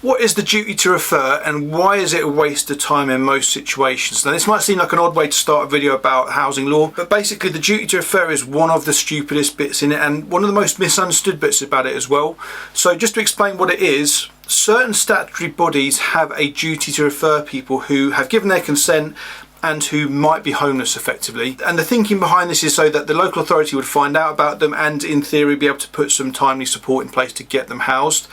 what is the duty to refer and why is it a waste of time in most situations? Now this might seem like an odd way to start a video about housing law, but basically the duty to refer is one of the stupidest bits in it and one of the most misunderstood bits about it as well. So just to explain what it is, certain statutory bodies have a duty to refer people who have given their consent and who might be homeless effectively. And the thinking behind this is so that the local authority would find out about them and in theory be able to put some timely support in place to get them housed.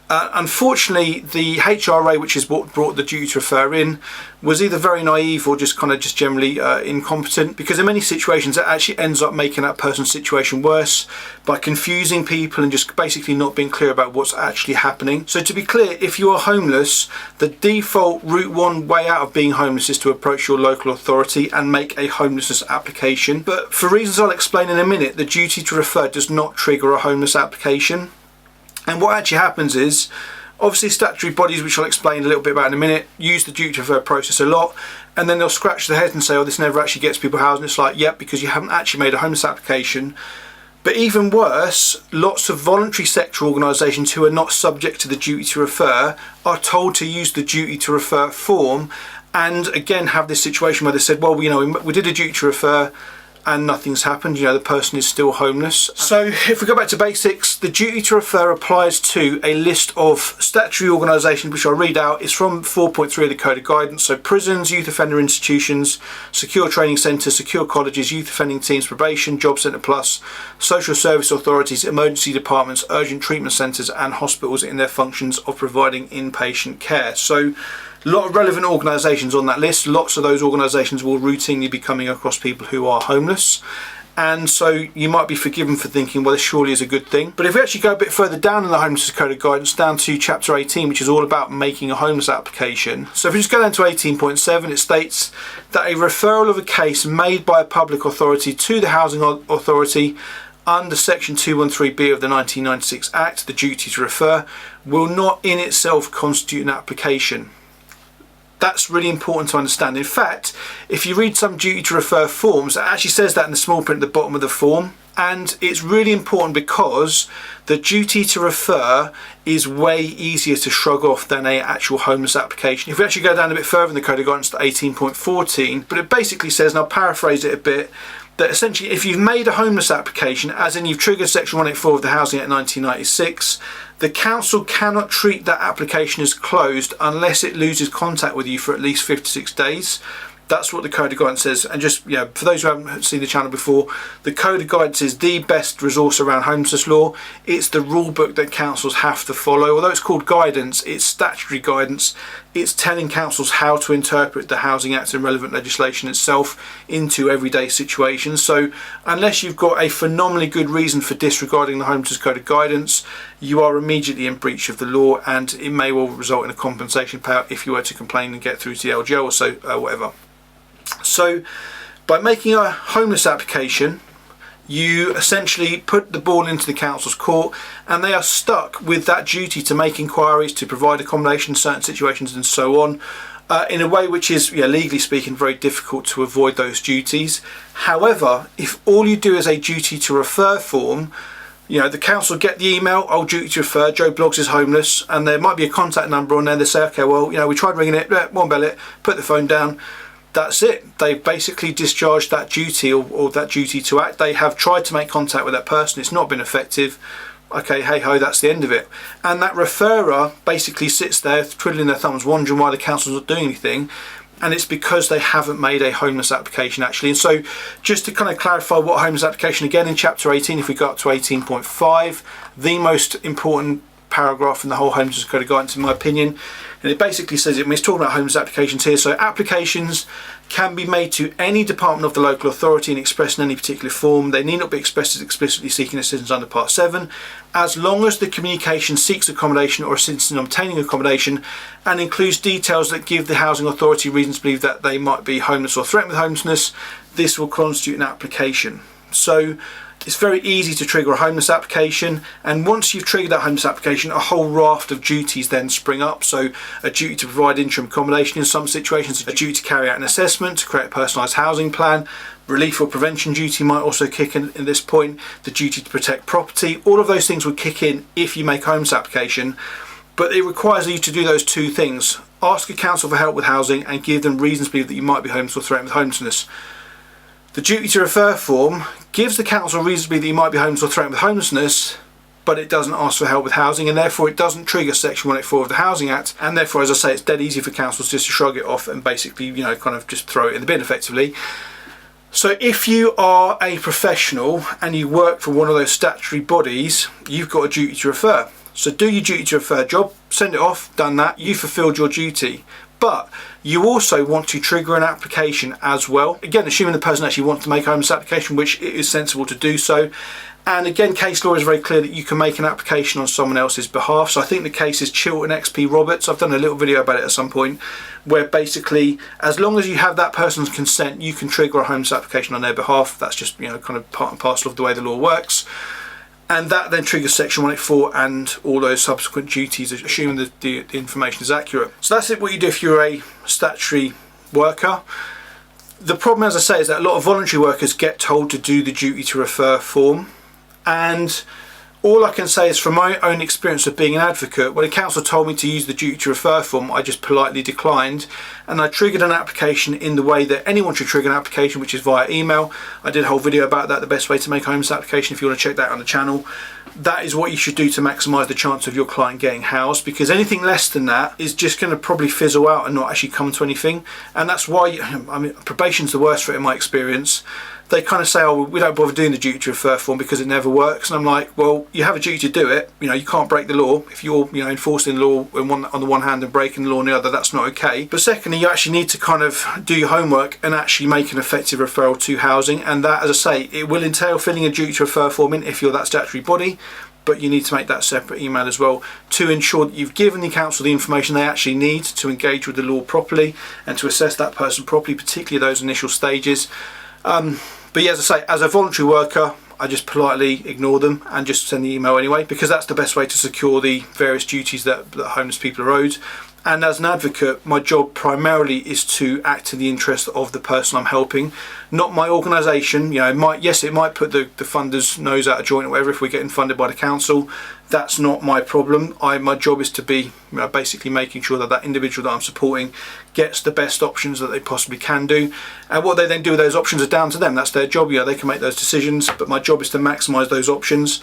Unfortunately, the HRA, which is what brought the duty to refer in, was either very naive or just generally incompetent, because in many situations it actually ends up making that person's situation worse by confusing people and just basically not being clear about what's actually happening. So to be clear, if you are homeless, the default route one way out of being homeless is to approach your local authority and make a homelessness application. But for reasons I'll explain in a minute, the duty to refer does not trigger a homeless application. And what actually happens is, obviously statutory bodies, which I'll explain a little bit about in a minute, use the duty to refer process a lot, and then they'll scratch their head and say, oh, this never actually gets people housed. And it's like, yep, because you haven't actually made a homeless application. But even worse, lots of voluntary sector organisations who are not subject to the duty to refer are told to use the duty to refer form, and again have this situation where they said, well, you know, we did a duty to refer, and nothing's happened, you know, the person is still homeless. So if we go back to basics, the duty to refer applies to a list of statutory organisations, which I'll read out. It's from 4.3 of the Code of Guidance. So prisons, youth offender institutions, secure training centres, secure colleges, youth offending teams, probation, job centre plus, social service authorities, emergency departments, urgent treatment centres and hospitals in their functions of providing inpatient care. So a lot of relevant organisations on that list. Lots of those organisations will routinely be coming across people who are homeless, and so you might be forgiven for thinking, well, this surely is a good thing. But if we actually go a bit further down in the Homelessness Code of Guidance, down to chapter 18, which is all about making a homeless application. So if we just go down to 18.7, it states that a referral of a case made by a public authority to the housing authority under section 213B of the 1996 Act, the duty to refer, will not in itself constitute an application. That's really important to understand. In fact, if you read some duty to refer forms, it actually says that in the small print at the bottom of the form. And it's really important because the duty to refer is way easier to shrug off than an actual homeless application. If we actually go down a bit further in the Code of Guidance to 18.14, but it basically says, and I'll paraphrase it a bit, that essentially if you've made a homeless application, as in you've triggered section 184 of the Housing Act 1996, the council cannot treat that application as closed unless it loses contact with you for at least 56 days. That's what the Code of Guidance says. And just, you know, for those who haven't seen the channel before, the Code of Guidance is the best resource around homelessness law. It's the rule book that councils have to follow. Although it's called guidance, it's statutory guidance. It's telling councils how to interpret the Housing Act and relevant legislation itself into everyday situations. So unless you've got a phenomenally good reason for disregarding the Homelessness Code of Guidance, you are immediately in breach of the law, and it may well result in a compensation payout if you were to complain and get through to the LGO or so, whatever. So by making a homeless application, you essentially put the ball into the council's court, and they are stuck with that duty to make inquiries, to provide accommodation in certain situations and so on, in a way which is, legally speaking, very difficult to avoid those duties. However, if all you do is a duty to refer form, the council get the email, oh, duty to refer, Joe Bloggs is homeless, and there might be a contact number on there. They say, okay, well, we tried ringing it, won't bell it, put the phone down. That's it. They've basically discharged that duty or that duty to act. They have tried to make contact with that person. It's not been effective. Okay, hey ho, that's the end of it. And that referrer basically sits there twiddling their thumbs, wondering why the council's not doing anything. And it's because they haven't made a homeless application actually. And so just to kind of clarify what homeless application, again in chapter 18, if we go up to 18.5, the most important paragraph in the whole Homelessness Code of Guidance in my opinion, and it basically says, it's talking about homeless applications here, so applications can be made to any department of the local authority and expressed in any particular form. They need not be expressed as explicitly seeking assistance under Part 7, as long as the communication seeks accommodation or assistance in obtaining accommodation and includes details that give the housing authority reasons to believe that they might be homeless or threatened with homelessness. This will constitute an application. So it's very easy to trigger a homeless application, and once you've triggered that homeless application, a whole raft of duties then spring up. So a duty to provide interim accommodation in some situations, a duty to carry out an assessment, to create a personalised housing plan, relief or prevention duty might also kick in at this point, the duty to protect property. All of those things would kick in if you make a homeless application. But it requires you to do those two things. Ask a council for help with housing and give them reasons to believe that you might be homeless or threatened with homelessness. The duty to refer form gives the council reasons to believe that you might be homeless or threatened with homelessness, but it doesn't ask for help with housing, and therefore it doesn't trigger Section 184 of the Housing Act, and therefore, as I say, it's dead easy for councils just to shrug it off and basically, kind of just throw it in the bin effectively. So if you are a professional and you work for one of those statutory bodies, you've got a duty to refer. So do your duty to refer job, send it off, done that, you fulfilled your duty. But you also want to trigger an application as well. Again, assuming the person actually wants to make a homeless application, which it is sensible to do so. And again, case law is very clear that you can make an application on someone else's behalf. So I think the case is Chilton XP Roberts. I've done a little video about it at some point, where basically, as long as you have that person's consent, you can trigger a homeless application on their behalf. That's just, kind of part and parcel of the way the law works. And that then triggers Section 184 and all those subsequent duties, assuming that the information is accurate. So that's what you do if you're a statutory worker. The problem, as I say, is that a lot of voluntary workers get told to do the duty to refer form. And all I can say is from my own experience of being an advocate, when a council told me to use the duty to refer form, I just politely declined, and I triggered an application in the way that anyone should trigger an application, which is via email. I did a whole video about that, the best way to make a homeless application, if you want to check that out on the channel. That is what you should do to maximise the chance of your client getting housed, because anything less than that is just going to probably fizzle out and not actually come to anything. And that's why, probation's the worst for it in my experience. They kind of say, oh, we don't bother doing the duty to refer form because it never works. And I'm like, well, you have a duty to do it. You can't break the law. If you're, enforcing the law on the one hand and breaking the law on the other, that's not okay. But secondly, you actually need to kind of do your homework and actually make an effective referral to housing. And that, as I say, it will entail filling a duty to refer form in if you're that statutory body. But you need to make that separate email as well to ensure that you've given the council the information they actually need to engage with the law properly and to assess that person properly, particularly those initial stages. But yeah, as I say, as a voluntary worker, I just politely ignore them and just send the email anyway, because that's the best way to secure the various duties that homeless people are owed. And as an advocate, my job primarily is to act in the interest of the person I'm helping, not my organisation. It might put the funder's nose out of joint or whatever if we're getting funded by the council. That's not my problem. My job is to be basically making sure that individual that I'm supporting gets the best options that they possibly can do. And what they then do with those options are down to them. That's their job. They can make those decisions, but my job is to maximise those options.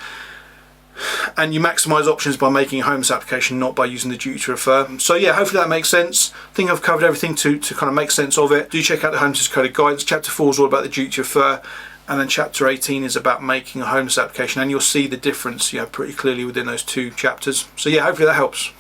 And you maximise options by making a homeless application, not by using the duty to refer. So yeah, hopefully that makes sense. I think I've covered everything to kind of make sense of it. Do check out the Homelessness Code of Guidance. Chapter 4 is all about the duty to refer, and then chapter 18 is about making a homeless application, and you'll see the difference pretty clearly within those two chapters. So yeah, hopefully that helps.